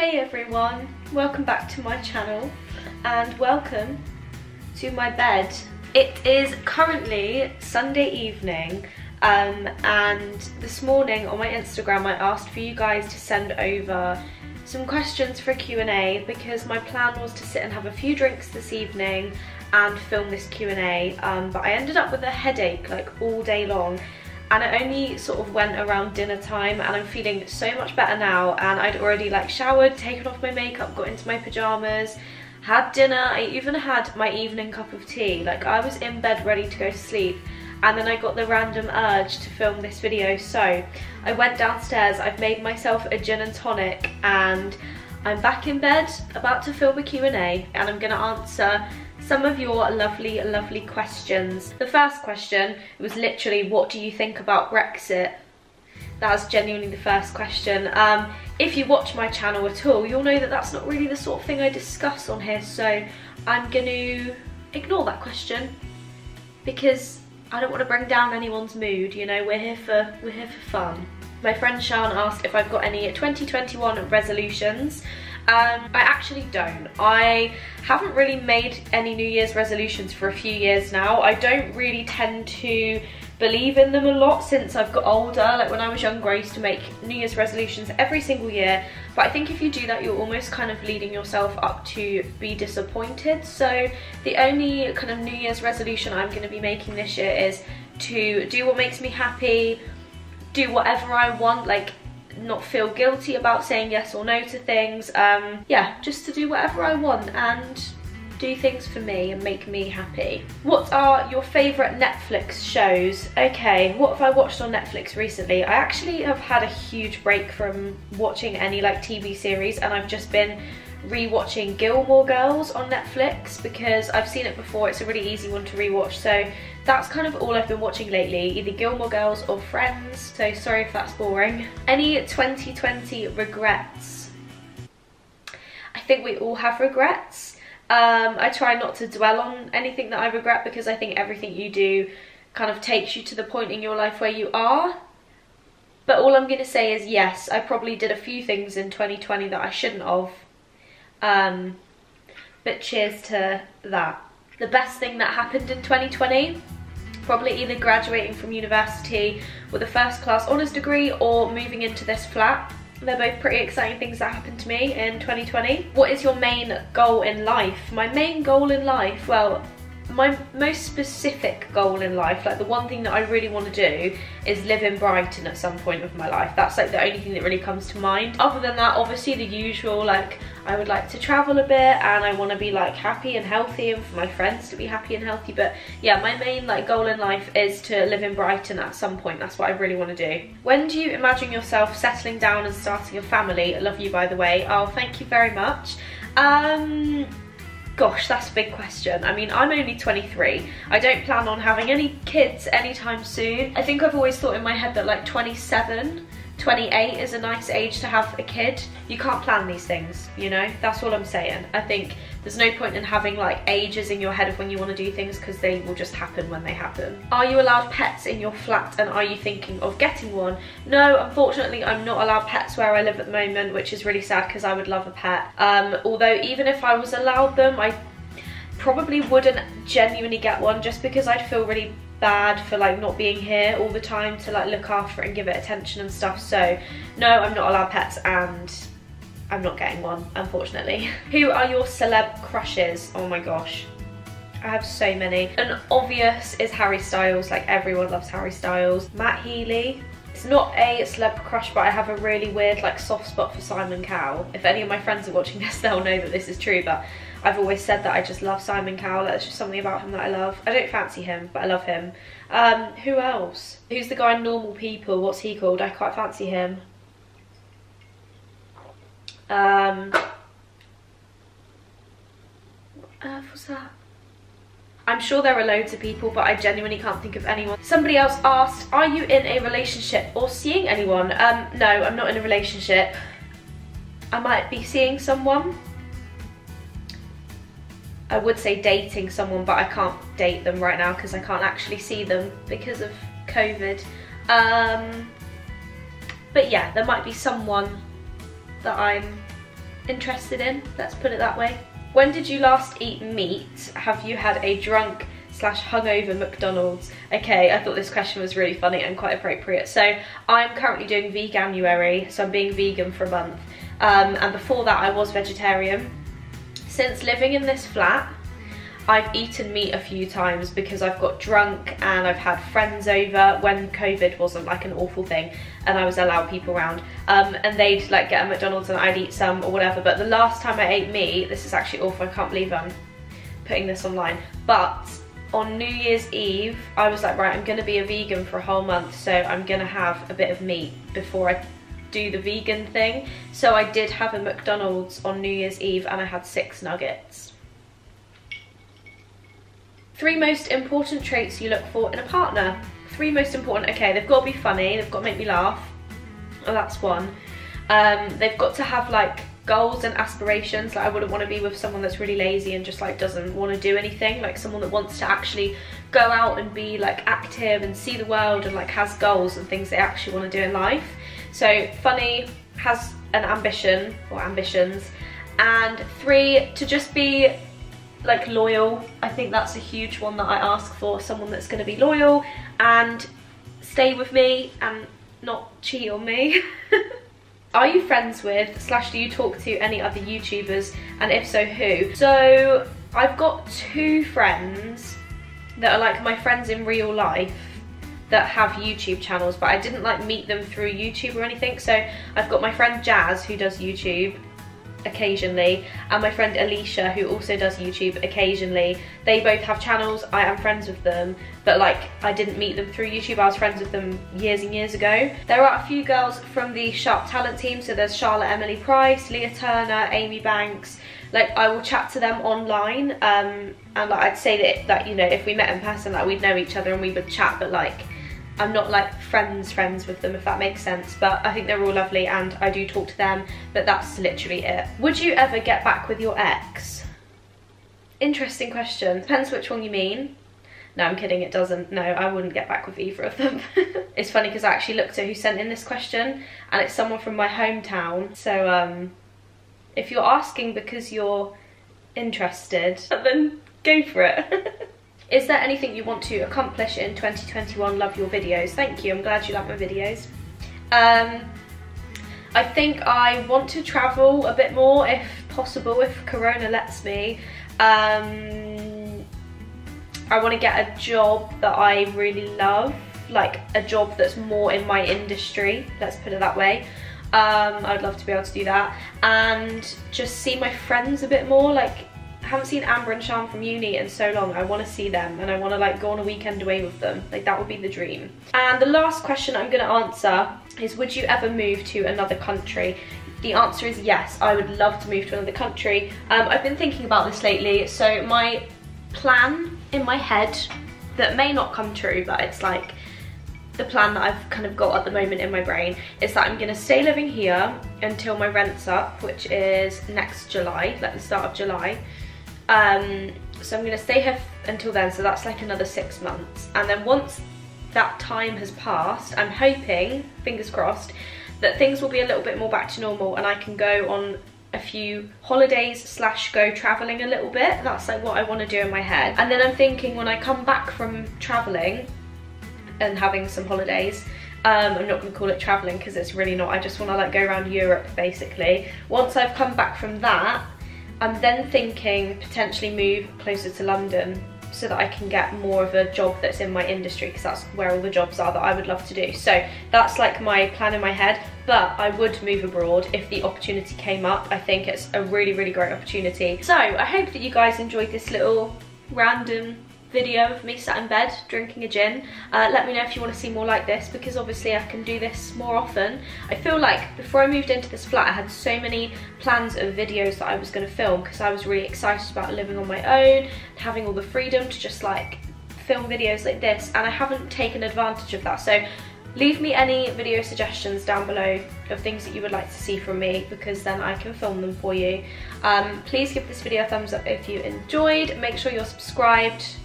Hey everyone, welcome back to my channel and welcome to my bed. It is currently Sunday evening and this morning on my Instagram I asked for you guys to send over some questions for a Q&A because my plan was to sit and have a few drinks this evening and film this Q&A, but I ended up with a headache like all day long. And it only sort of went around dinner time and I'm feeling so much better now, and I'd already like showered, taken off my makeup, got into my pyjamas, had dinner. I even had my evening cup of tea. Like I was in bed ready to go to sleep, and then I got the random urge to film this video. So I went downstairs, I've made myself a gin and tonic and I'm back in bed about to film a Q&A, and I'm gonna answer some of your lovely questions. The first question was literally, what do you think about Brexit? That was genuinely the first question. If you watch my channel at all, you'll know that that's not really the sort of thing I discuss on here, so I'm going to ignore that question because I don't want to bring down anyone's mood. You know, we're here for fun. My friend Sean asked if I've got any 2021 resolutions. I actually don't. I haven't really made any New Year's resolutions for a few years now. I don't really tend to believe in them a lot since I've got older. Like when I was younger I used to make New Year's resolutions every single year, but I think if you do that you're almost kind of leading yourself up to be disappointed. So the only kind of New Year's resolution I'm going to be making this year is to do what makes me happy, do whatever I want, like not feel guilty about saying yes or no to things. Yeah, just to do whatever I want and do things for me and make me happy. What are your favourite Netflix shows? Okay, what have I watched on Netflix recently? I actually have had a huge break from watching any like TV series, and I've just been re-watching Gilmore Girls on Netflix because I've seen it before. It's a really easy one to re-watch, so that's kind of all I've been watching lately, either Gilmore Girls or Friends, so sorry if that's boring. Any 2020 regrets? I think we all have regrets. I try not to dwell on anything that I regret because I think everything you do kind of takes you to the point in your life where you are. But all I'm going to say is yes, I probably did a few things in 2020 that I shouldn't have. But cheers to that. The best thing that happened in 2020, probably either graduating from university with a first class honours degree or moving into this flat. They're both pretty exciting things that happened to me in 2020. What is your main goal in life? My main goal in life, well, my most specific goal in life, like the one thing that I really want to do is live in Brighton at some point of my life. That's like the only thing that really comes to mind. Other than that, obviously the usual, like I would like to travel a bit and I want to be like happy and healthy and for my friends to be happy and healthy. But yeah, my main like goal in life is to live in Brighton at some point. That's what I really want to do. When do you imagine yourself settling down and starting a family? I love you, by the way. Oh, thank you very much. Gosh, that's a big question. I mean, I'm only 23. I don't plan on having any kids anytime soon. I think I've always thought in my head that like 27, 28 is a nice age to have a kid. You can't plan these things, you know? That's all I'm saying. I think there's no point in having like ages in your head of when you want to do things because they will just happen when they happen. Are you allowed pets in your flat and are you thinking of getting one? No, unfortunately I'm not allowed pets where I live at the moment, which is really sad because I would love a pet. Although even if I was allowed them, I probably wouldn't genuinely get one just because I'd feel really bad for like not being here all the time to like look after it and give it attention and stuff. So no, I'm not allowed pets and I'm not getting one, unfortunately. Who are your celeb crushes? Oh my gosh, I have so many. An obvious is Harry Styles, like everyone loves Harry Styles. Matt Healy. It's not a celeb crush, but I have a really weird like soft spot for Simon Cowell. If any of my friends are watching this, they'll know that this is true, but I've always said that I just love Simon Cowell. There's just something about him that I love. I don't fancy him, but I love him. Who else? Who's the guy in Normal People? What's he called? I quite fancy him. What's that? I'm sure there are loads of people, but I genuinely can't think of anyone. Somebody else asked, are you in a relationship or seeing anyone? No, I'm not in a relationship. I might be seeing someone. I would say dating someone, but I can't date them right now because I can't actually see them because of COVID. But yeah, there might be someone that I'm interested in, let's put it that way. When did you last eat meat? Have you had a drunk / hungover McDonald's? Okay, I thought this question was really funny and quite appropriate. So I'm currently doing veganuary, so I'm being vegan for a month. And before that I was vegetarian. Since living in this flat, I've eaten meat a few times because I've got drunk and I've had friends over when COVID wasn't like an awful thing and I was allowed people around, and they'd like get a McDonald's and I'd eat some or whatever. But the last time I ate meat, this is actually awful, I can't believe I'm putting this online, but on New Year's Eve I was like, right, I'm gonna be a vegan for a whole month, so I'm gonna have a bit of meat before I do the vegan thing. So I did have a McDonald's on New Year's Eve and I had 6 nuggets. 3 most important traits you look for in a partner. 3 most important, okay, they've got to be funny, they've got to make me laugh. Oh, that's one. They've got to have like goals and aspirations. Like I wouldn't want to be with someone that's really lazy and just like doesn't want to do anything. Like someone that wants to actually go out and be like active and see the world and like has goals and things they actually want to do in life. So funny, has an ambition or ambitions. And 3, to just be like loyal. I think that's a huge one that I ask for, someone that's going to be loyal and stay with me and not cheat on me. Are you friends with / do you talk to any other YouTubers, and if so, who? So I've got 2 friends that are like my friends in real life that have YouTube channels, but I didn't like meet them through YouTube or anything. So I've got my friend Jazz who does YouTube occasionally, and my friend Alicia who also does YouTube occasionally. They both have channels, I am friends with them, but like I didn't meet them through YouTube, I was friends with them years and years ago. There are a few girls from the Sharp Talent team, so there's Charlotte Emily Price, Leah Turner, Amy Banks. Like I will chat to them online, and like I'd say that you know, if we met in person, like we'd know each other and we would chat, but like I'm not like friends with them, if that makes sense. But I think they're all lovely and I do talk to them, but that's literally it. Would you ever get back with your ex? Interesting question. Depends which one you mean. No, I'm kidding, it doesn't. No, I wouldn't get back with either of them. It's funny because I actually looked at who sent in this question and it's someone from my hometown. So if you're asking because you're interested, then go for it. Is there anything you want to accomplish in 2021? Love your videos. Thank you, I'm glad you like my videos. I think I want to travel a bit more if possible, if Corona lets me. I want to get a job that I really love, like a job that's more in my industry, let's put it that way. I'd love to be able to do that and just see my friends a bit more. Like I haven't seen Amber and Sean from uni in so long. I want to see them and I want to like go on a weekend away with them. Like that would be the dream. And the last question I'm going to answer is, would you ever move to another country? The answer is yes, I would love to move to another country. I've been thinking about this lately. So my plan in my head that may not come true, but it's like the plan that I've kind of got at the moment in my brain, is that I'm going to stay living here until my rent's up, which is next July, like the start of July. So I'm going to stay here until then, so that's like another 6 months. And then once that time has passed, I'm hoping, fingers crossed, that things will be a little bit more back to normal and I can go on a few holidays / go travelling a little bit. That's like what I want to do in my head. And then I'm thinking when I come back from travelling and having some holidays, I'm not going to call it travelling because it's really not, I just want to like go around Europe basically. Once I've come back from that, I'm then thinking potentially move closer to London so that I can get more of a job that's in my industry, because that's where all the jobs are that I would love to do. So that's like my plan in my head, but I would move abroad if the opportunity came up. I think it's a really, really great opportunity. So I hope that you guys enjoyed this little random video of me sat in bed drinking a gin. Let me know if you want to see more like this, because obviously I can do this more often. I feel like before I moved into this flat I had so many plans of videos that I was going to film, because I was really excited about living on my own and having all the freedom to just like film videos like this, and I haven't taken advantage of that. So leave me any video suggestions down below of things that you would like to see from me, because then I can film them for you. Please give this video a thumbs up if you enjoyed. Make sure you're subscribed.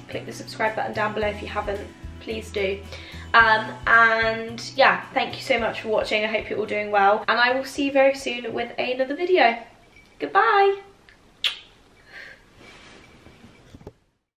Click the subscribe button down below if you haven't, please do. And yeah, thank you so much for watching. I hope you're all doing well, and I will see you very soon with another video. Goodbye.